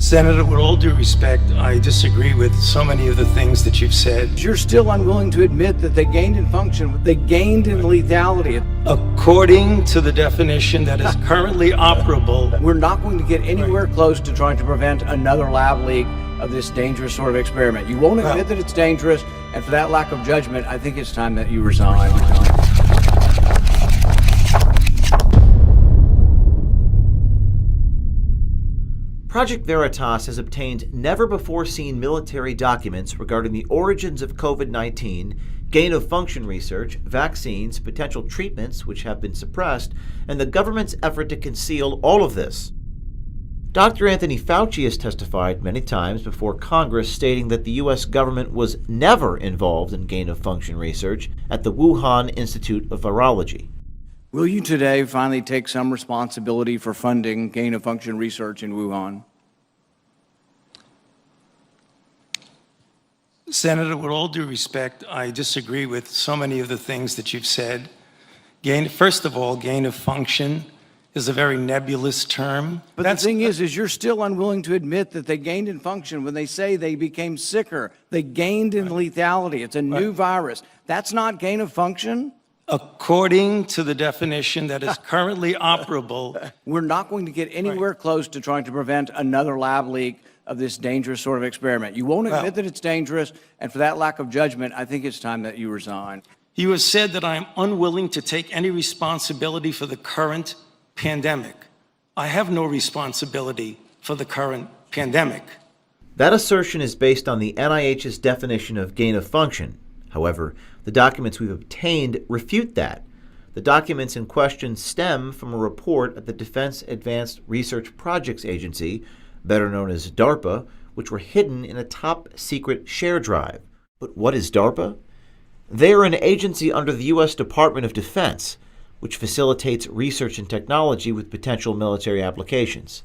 Senator, with all due respect, I disagree with so many of the things that you've said. You're still unwilling to admit that they gained in function, they gained in lethality. According to the definition that is currently operable, We're not going to get anywhere close to trying to prevent another lab leak of this dangerous sort of experiment. You won't admit that it's dangerous, and for that lack of judgment, I think it's time that you resign. Project Veritas has obtained never-before-seen military documents regarding the origins of COVID-19, gain-of-function research, vaccines, potential treatments which have been suppressed, and the government's effort to conceal all of this. Dr. Anthony Fauci has testified many times before Congress stating that the U.S. government was never involved in gain-of-function research at the Wuhan Institute of Virology. Will you today finally take some responsibility for funding gain-of-function research in Wuhan? Senator, with all due respect, I disagree with so many of the things that you've said. First of all, gain of function is a very nebulous term. But the thing is you're still unwilling to admit that they gained in function when they say they became sicker. They gained in lethality. It's a new virus. That's not gain of function? According to the definition that is currently operable. We're not going to get anywhere close to trying to prevent another lab leak of this dangerous sort of experiment. You won't admit that it's dangerous, and for that lack of judgment, I think it's time that you resign. You have said that I am unwilling to take any responsibility for the current pandemic. I have no responsibility for the current pandemic. That assertion is based on the NIH's definition of gain of function. However, the documents we've obtained refute that. The documents in question stem from a report at the Defense Advanced Research Projects Agency, better known as DARPA, which were hidden in a top-secret share drive. But what is DARPA? They are an agency under the U.S. Department of Defense, which facilitates research and technology with potential military applications.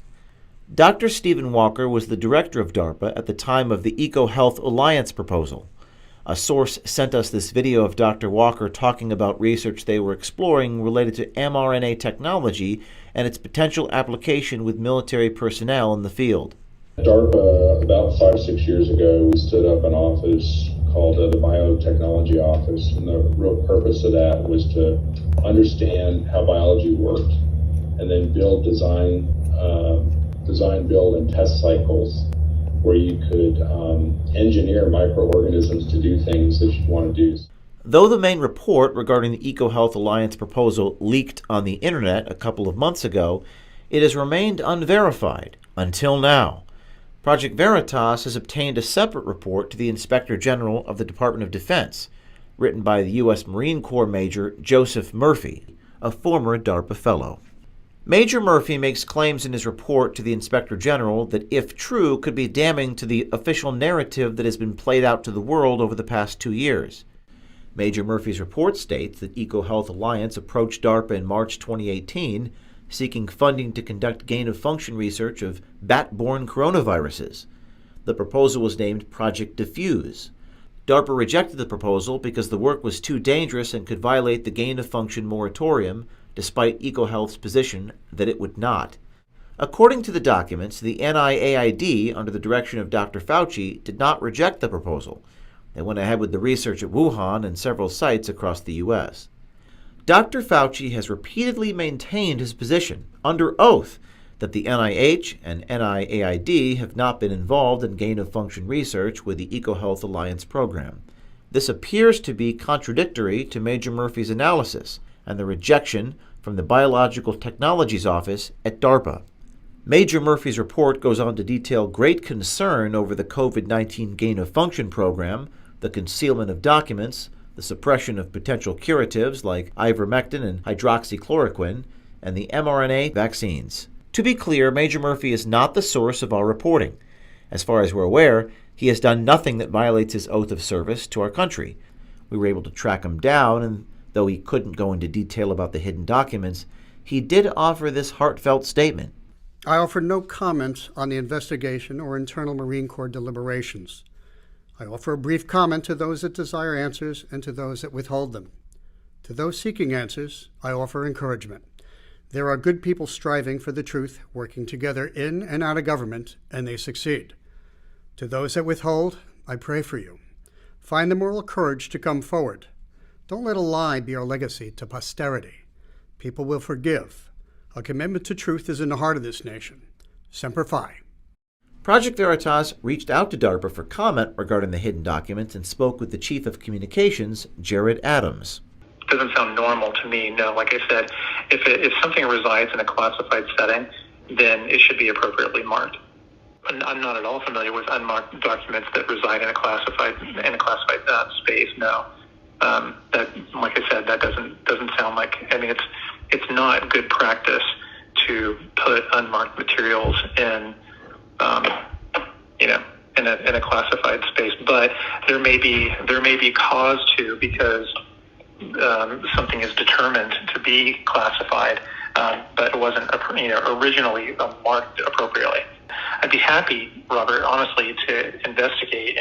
Dr. Stephen Walker was the director of DARPA at the time of the EcoHealth Alliance proposal. A source sent us this video of Dr. Walker talking about research they were exploring related to mRNA technology and its potential application with military personnel in the field. DARPA, about 5 or 6 years ago, we stood up an office called the Biotechnology Office, and the real purpose of that was to understand how biology worked and then design, build, and test cycles where you could engineer microorganisms to do things that you want to do. Though the main report regarding the EcoHealth Alliance proposal leaked on the internet a couple of months ago, it has remained unverified until now. Project Veritas has obtained a separate report to the Inspector General of the Department of Defense, written by the U.S. Marine Corps Major Joseph Murphy, a former DARPA fellow. Major Murphy makes claims in his report to the Inspector General that, if true, could be damning to the official narrative that has been played out to the world over the past 2 years. Major Murphy's report states that EcoHealth Alliance approached DARPA in March 2018, seeking funding to conduct gain-of-function research of bat-borne coronaviruses. The proposal was named Project Diffuse. DARPA rejected the proposal because the work was too dangerous and could violate the gain-of-function moratorium, despite EcoHealth's position that it would not. According to the documents, the NIAID, under the direction of Dr. Fauci, did not reject the proposal. They went ahead with the research at Wuhan and several sites across the U.S. Dr. Fauci has repeatedly maintained his position, under oath, that the NIH and NIAID have not been involved in gain-of-function research with the EcoHealth Alliance program. This appears to be contradictory to Major Murphy's analysis and the rejection from the Biological Technologies Office at DARPA. Major Murphy's report goes on to detail great concern over the COVID-19 gain-of-function program, the concealment of documents, the suppression of potential curatives like ivermectin and hydroxychloroquine, and the mRNA vaccines. To be clear, Major Murphy is not the source of our reporting. As far as we're aware, he has done nothing that violates his oath of service to our country. We were able to track him down, and though he couldn't go into detail about the hidden documents, he did offer this heartfelt statement. I offer no comment on the investigation or internal Marine Corps deliberations. I offer a brief comment to those that desire answers and to those that withhold them. To those seeking answers, I offer encouragement. There are good people striving for the truth, working together in and out of government, and they succeed. To those that withhold, I pray for you. Find the moral courage to come forward. Don't let a lie be our legacy to posterity. People will forgive. A commitment to truth is in the heart of this nation. Semper Fi. Project Veritas reached out to DARPA for comment regarding the hidden documents and spoke with the Chief of Communications, Jared Adams. Doesn't sound normal to me. No, like I said, if something resides in a classified setting, then it should be appropriately marked. I'm not at all familiar with unmarked documents that reside in a classified space. No, that, like I said, that doesn't sound like. I mean, it's not good practice to put unmarked materials in, in a classified space. But there may be cause to, because something is determined to be classified, but it wasn't, originally marked appropriately. I'd be happy, Robert, honestly, to investigate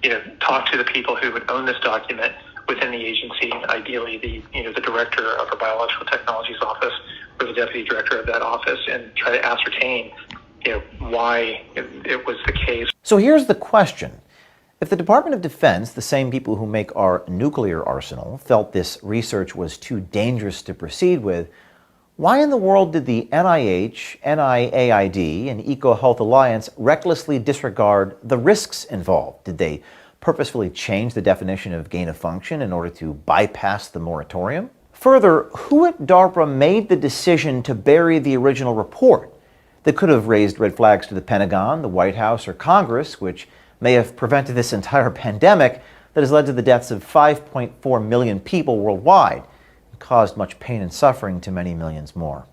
and, talk to the people who would own this document within the agency, ideally the director of our Biological Technologies Office or the deputy director of that office, and try to ascertain, why it was the case. So here's the question. If the Department of Defense, the same people who make our nuclear arsenal, felt this research was too dangerous to proceed with, why in the world did the NIH, NIAID, and EcoHealth Alliance recklessly disregard the risks involved? Did they purposefully change the definition of gain of function in order to bypass the moratorium? Further, who at DARPA made the decision to bury the original report that could have raised red flags to the Pentagon, the White House, or Congress, which may have prevented this entire pandemic that has led to the deaths of 5.4 million people worldwide and caused much pain and suffering to many millions more?